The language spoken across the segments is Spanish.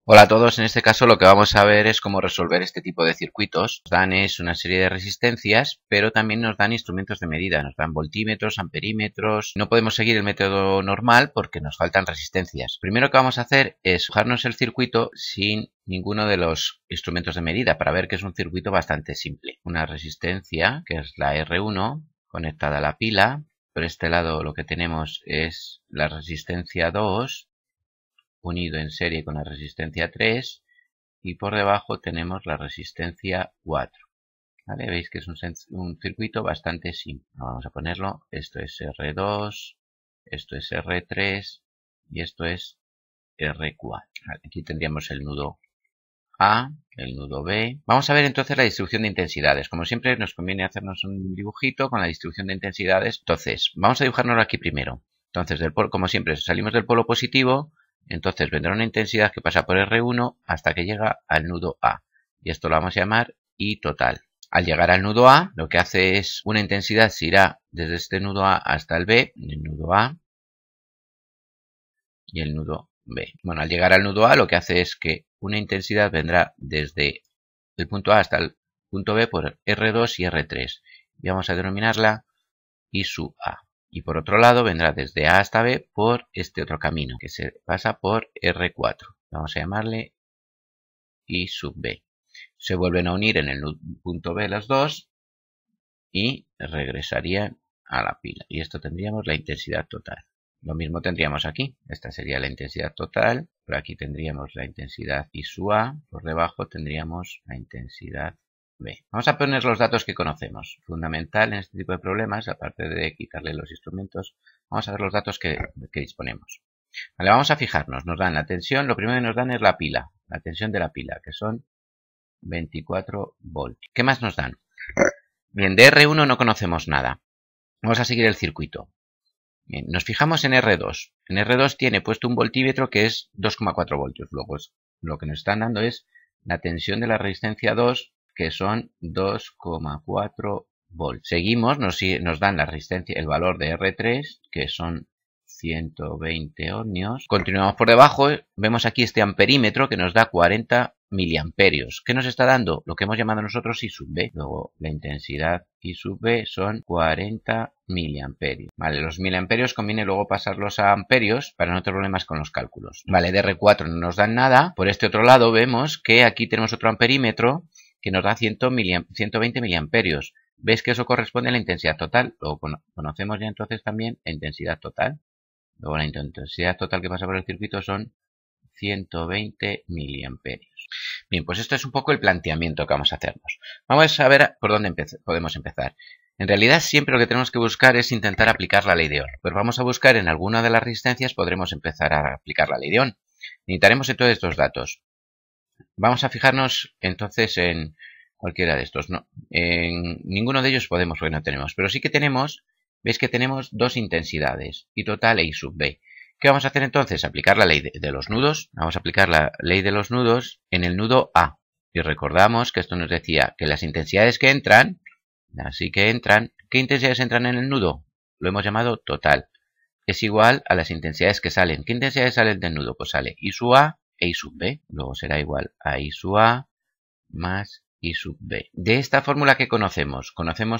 Hola a todos, en este caso lo que vamos a ver es cómo resolver este tipo de circuitos. Nos dan es una serie de resistencias, pero también nos dan instrumentos de medida, nos dan voltímetros, amperímetros. No podemos seguir el método normal porque nos faltan resistencias. Primero que vamos a hacer es fijarnos el circuito sin ninguno de los instrumentos de medida para ver que es un circuito bastante simple. Una resistencia, que es la R1, conectada a la pila. Por este lado lo que tenemos es la resistencia 2, unido en serie con la resistencia 3 y por debajo tenemos la resistencia 4. ¿Vale? Veis que es un circuito bastante simple. Vamos a ponerlo. Esto es R2, esto es R3 y esto es R4. Vale, aquí tendríamos el nudo A, el nudo B. Vamos a ver entonces la distribución de intensidades. Como siempre nos conviene hacernos un dibujito con la distribución de intensidades. Entonces, vamos a dibujárnoslo aquí primero. Entonces, como siempre, salimos del polo positivo. Entonces vendrá una intensidad que pasa por R1 hasta que llega al nudo A. Y esto lo vamos a llamar I total. Al llegar al nudo A, lo que hace es una intensidad se irá desde este nudo A hasta el B, el nudo A y el nudo B. Bueno, al llegar al nudo A, lo que hace es que una intensidad vendrá desde el punto A hasta el punto B por R2 y R3. Y vamos a denominarla I sub A. Y por otro lado vendrá desde A hasta B por este otro camino, que se pasa por R4. Vamos a llamarle I sub B. Se vuelven a unir en el punto B las dos y regresarían a la pila. Y esto tendríamos la intensidad total. Lo mismo tendríamos aquí. Esta sería la intensidad total. Por aquí tendríamos la intensidad I sub A. Por debajo tendríamos la intensidad B. Vamos a poner los datos que conocemos. Fundamental en este tipo de problemas, aparte de quitarle los instrumentos, vamos a ver los datos que disponemos. Vale, vamos a fijarnos. Nos dan la tensión. Lo primero que nos dan es la pila. La tensión de la pila, que son 24 voltios. ¿Qué más nos dan? Bien, de R1 no conocemos nada. Vamos a seguir el circuito. Bien, nos fijamos en R2. En R2 tiene puesto un voltímetro que es 2,4 voltios. Luego lo que nos están dando es la tensión de la resistencia 2, que son 2,4 voltios. Seguimos, nos dan la resistencia, el valor de R3, que son 120 ohmios. Continuamos por debajo, vemos aquí este amperímetro que nos da 40 miliamperios. ¿Qué nos está dando? Lo que hemos llamado nosotros I sub B. Luego la intensidad I sub B son 40 miliamperios. Vale, los miliamperios conviene luego pasarlos a amperios para no tener problemas con los cálculos. Vale, de R4 no nos dan nada. Por este otro lado vemos que aquí tenemos otro amperímetro que nos da 120 miliamperios. ¿Ves que eso corresponde a la intensidad total? Lo conocemos ya entonces también la intensidad total. Luego la intensidad total que pasa por el circuito son 120 miliamperios. Bien, pues esto es un poco el planteamiento que vamos a hacernos. Vamos a ver por dónde podemos empezar. En realidad siempre lo que tenemos que buscar es intentar aplicar la ley de Ohm. Pues vamos a buscar en alguna de las resistencias, podremos empezar a aplicar la ley de Ohm. Necesitaremos entonces estos datos. Vamos a fijarnos entonces en cualquiera de estos. No, en ninguno de ellos podemos, porque no tenemos. Pero sí que tenemos, veis que tenemos dos intensidades, I total e I sub B. ¿Qué vamos a hacer entonces? Aplicar la ley de los nudos. Vamos a aplicar la ley de los nudos en el nudo A. Y recordamos que esto nos decía que las intensidades que entran, así que entran, ¿qué intensidades entran en el nudo? Lo hemos llamado total. Es igual a las intensidades que salen. ¿Qué intensidades salen del nudo? Pues sale I sub A e I sub B. Luego será igual a I sub A más I sub B. De esta fórmula que conocemos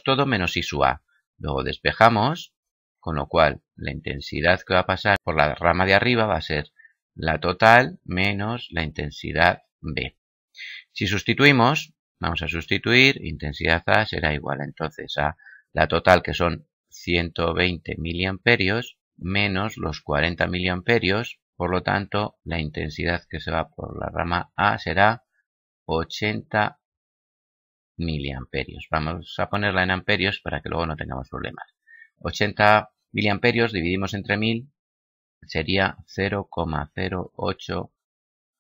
todo menos I sub A. Luego despejamos, con lo cual la intensidad que va a pasar por la rama de arriba va a ser la total menos la intensidad B. Si sustituimos, vamos a sustituir, intensidad A será igual entonces a la total, que son 120 miliamperios, menos los 40 miliamperios. Por lo tanto, la intensidad que se va por la rama A será 80 miliamperios. Vamos a ponerla en amperios para que luego no tengamos problemas. 80 miliamperios dividimos entre 1000 sería 0,08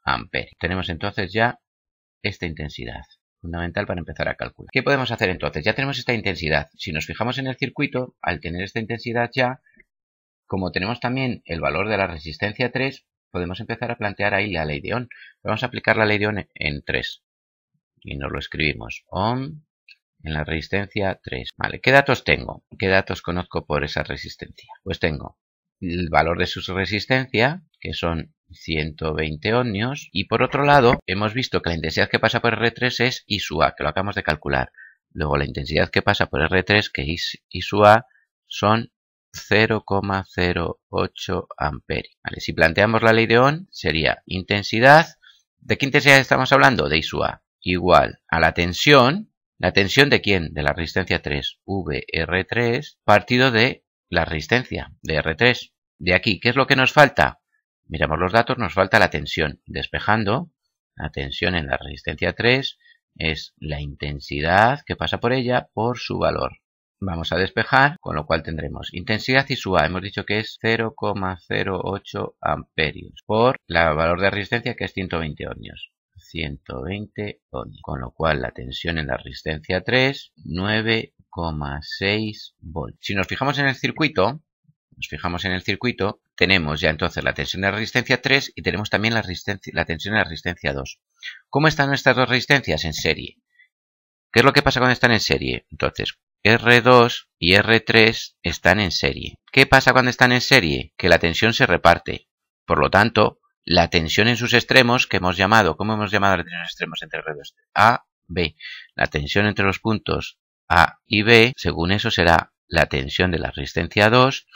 amperios. Tenemos entonces ya esta intensidad, fundamental para empezar a calcular. ¿Qué podemos hacer entonces? Ya tenemos esta intensidad. Si nos fijamos en el circuito, al tener esta intensidad ya, como tenemos también el valor de la resistencia 3, podemos empezar a plantear ahí la ley de Ohm. Vamos a aplicar la ley de Ohm en 3. Y nos lo escribimos. Ohm en la resistencia 3. Vale, ¿qué datos tengo? ¿Qué datos conozco por esa resistencia? Pues tengo el valor de su resistencia, que son 120 ohmios, y por otro lado hemos visto que la intensidad que pasa por R3 es I sub A, que lo acabamos de calcular. Luego la intensidad que pasa por R3, que es I sub A, son 0,08 amperios. ¿Vale? Si planteamos la ley de Ohm, sería intensidad. ¿De qué intensidad estamos hablando? De I sub A. Igual a la tensión. ¿La tensión de quién? De la resistencia 3, VR3, partido de la resistencia de R3. De aquí, ¿qué es lo que nos falta? Miramos los datos, nos falta la tensión. Despejando, la tensión en la resistencia 3 es la intensidad que pasa por ella por su valor. Vamos a despejar, con lo cual tendremos intensidad I sub A. Hemos dicho que es 0,08 amperios por el valor de resistencia, que es 120 ohmios. 120 ohmios. Con lo cual la tensión en la resistencia 3, 9,6 voltios. Si nos fijamos en el circuito, tenemos ya entonces la tensión de la resistencia 3 y tenemos también la tensión de la resistencia 2. ¿Cómo están nuestras dos resistencias? En serie. ¿Qué es lo que pasa cuando están en serie? Entonces, R2 y R3 están en serie. ¿Qué pasa cuando están en serie? Que la tensión se reparte. Por lo tanto, la tensión en sus extremos, que hemos llamado, ¿cómo hemos llamado la tensión en extremos entre R2? A, B. La tensión entre los puntos A y B, según eso será la tensión de la resistencia 2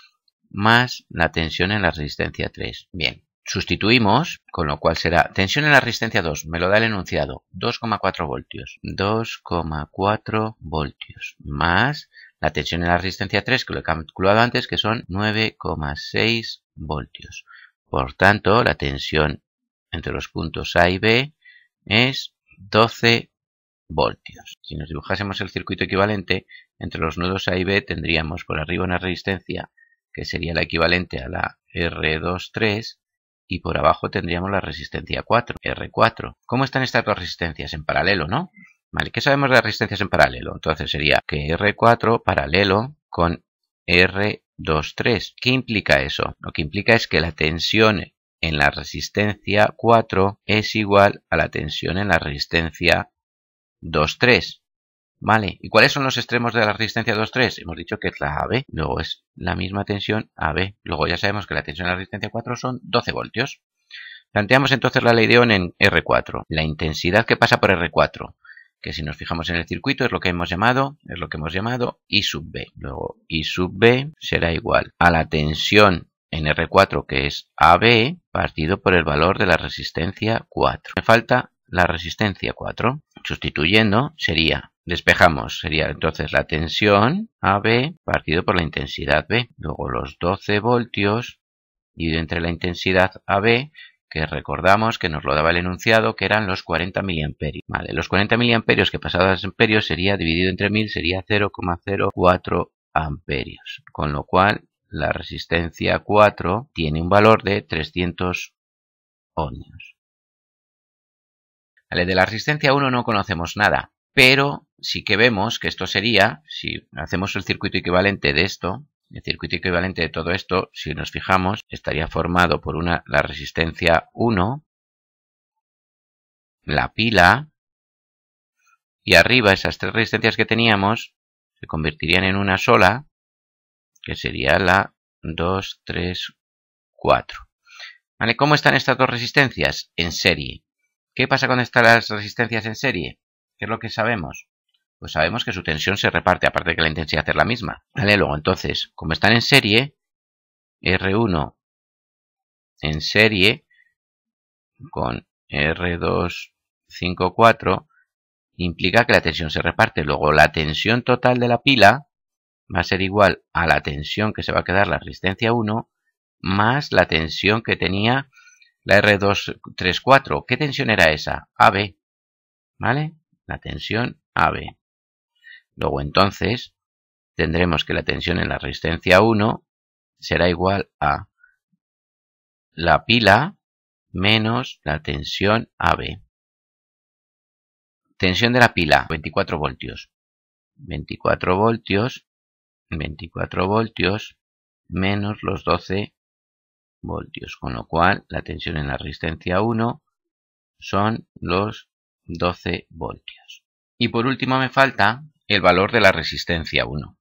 más la tensión en la resistencia 3. Bien, sustituimos, con lo cual será tensión en la resistencia 2, me lo da el enunciado, 2,4 voltios. 2,4 voltios más la tensión en la resistencia 3, que lo he calculado antes, que son 9,6 voltios. Por tanto, la tensión entre los puntos A y B es 12 voltios. Si nos dibujásemos el circuito equivalente, entre los nodos A y B tendríamos por arriba una resistencia que sería la equivalente a la R23 y por abajo tendríamos la resistencia 4, R4. ¿Cómo están estas dos resistencias? En paralelo, ¿no? Vale, ¿qué sabemos de las resistencias en paralelo? Entonces sería que R4 paralelo con R23. ¿Qué implica eso? Lo que implica es que la tensión en la resistencia 4 es igual a la tensión en la resistencia 2,3. Vale, ¿y cuáles son los extremos de la resistencia 2,3? Hemos dicho que es la AB, luego es la misma tensión AB. Luego ya sabemos que la tensión en la resistencia 4 son 12 voltios. Planteamos entonces la ley de Ohm en R4. La intensidad que pasa por R4, que si nos fijamos en el circuito es lo que hemos llamado I sub B. Luego I sub B será igual a la tensión en R4, que es AB, partido por el valor de la resistencia 4. Me falta la resistencia 4. Sustituyendo despejamos, sería entonces la tensión AB partido por la intensidad B. Luego los 12 voltios dividido entre la intensidad AB, que recordamos que nos lo daba el enunciado, que eran los 40 miliamperios. Vale, los 40 miliamperios que pasados a amperios sería dividido entre 1000, sería 0,04 amperios. Con lo cual la resistencia 4 tiene un valor de 300 ohmios. Vale, de la resistencia 1 no conocemos nada, pero sí que vemos que esto sería, si hacemos el circuito equivalente de esto, el circuito equivalente de todo esto, si nos fijamos, estaría formado por la resistencia 1, la pila, y arriba esas tres resistencias que teníamos se convertirían en una sola, que sería la 2, 3, 4. ¿Vale? ¿Cómo están estas dos resistencias? En serie. ¿Qué pasa cuando están las resistencias en serie? ¿Qué es lo que sabemos? Pues sabemos que su tensión se reparte, aparte de que la intensidad es la misma. ¿Vale? Luego, entonces, como están en serie, R1 en serie con R254 implica que la tensión se reparte. Luego, la tensión total de la pila va a ser igual a la tensión que se va a quedar la resistencia 1 más la tensión que tenía la R234. ¿Qué tensión era esa? AB. ¿Vale? La tensión AB. Luego entonces tendremos que la tensión en la resistencia 1 será igual a la pila menos la tensión AB. Tensión de la pila, 24 voltios. 24 voltios menos los 12 voltios, con lo cual la tensión en la resistencia 1 son los 12 voltios. Y por último me falta el valor de la resistencia 1.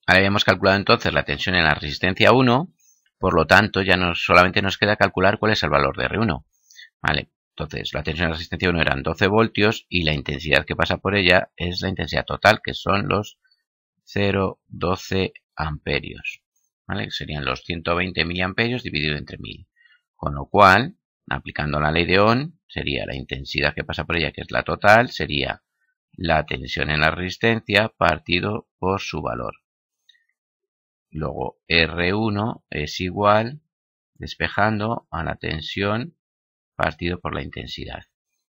Ahora habíamos calculado entonces la tensión en la resistencia 1, Por lo tanto, ya solamente nos queda calcular cuál es el valor de R1. ¿Vale? Entonces, la tensión de resistencia 1 eran 12 voltios y la intensidad que pasa por ella es la intensidad total, que son los 0,12 amperios. ¿Vale? Serían los 120 miliamperios dividido entre 1000. Con lo cual, aplicando la ley de Ohm, sería la intensidad que pasa por ella, que es la total, sería la tensión en la resistencia partido por su valor. Luego R1 es igual, despejando, a la tensión partido por la intensidad.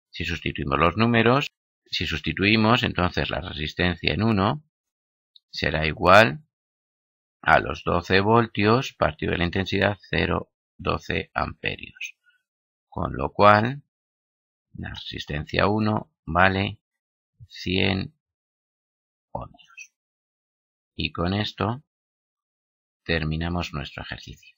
Si sustituimos los números, entonces la resistencia en 1 será igual a los 12 voltios partido de la intensidad 0,12 amperios. Con lo cual, la resistencia 1 vale 100 ohmios. Y con esto terminamos nuestro ejercicio.